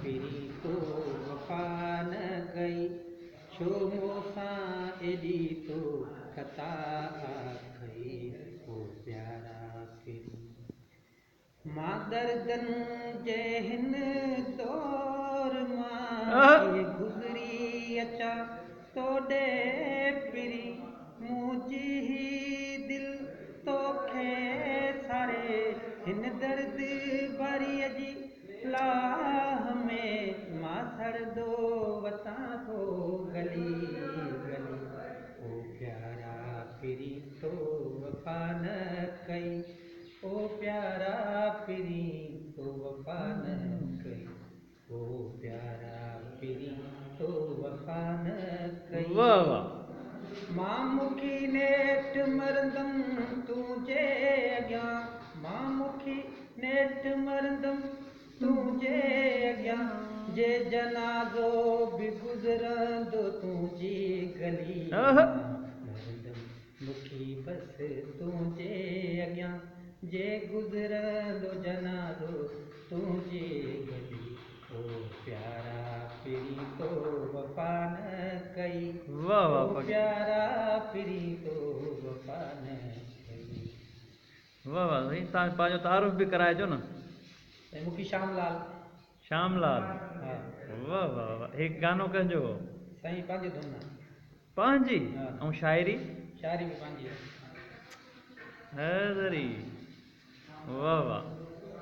फिरी तो वफा न कई छो मूंसां एॾी तो खता कई ओ प्यारा फिरी मां दर्दन जे हिन दौर मां कीअं गुज़री अचा तोॾे फिरी मुंहिंजी दिल तोखे सारे हिन दर्द भरीअ जी लाह में मां सड़दो वतां थो गली गली ओ प्यारा फिरी तो वफा न कई ओ प्यारा फिरी तो वफा न कई ओ प्यारा फिरी तो वफा न कई वाह वाह मां मुखी नेठ मरंदम तुंहिंजे अॻियां मां मुखी नेठ मरंदम तुंहिंजे अॻियां जे जनाज़ो बि गुज़रंदो तुंहिंजी गली मरंदम मुखी बसि तुंहिंजे अॻियां जे गुज़रंदो जनाज़ो तुंहिंजी गली ओ प्यारा फिरी तो वफा न कई वाह वाह ओ प्यारा फिरी तो वफा न कई वाह वाह साईं तव्हां पंहिंजो तारुफ़ बि कराइजो न ऐं मूंखे श्यामलाल श्यामलाल हा वाह वाह वाह हिकु गानो कंहिंजो साईं पंहिंजी धुन आहे पंहिंजी हा ऐं शाइरी शाइरी बि पंहिंजी आहे हैदरी वाह वाह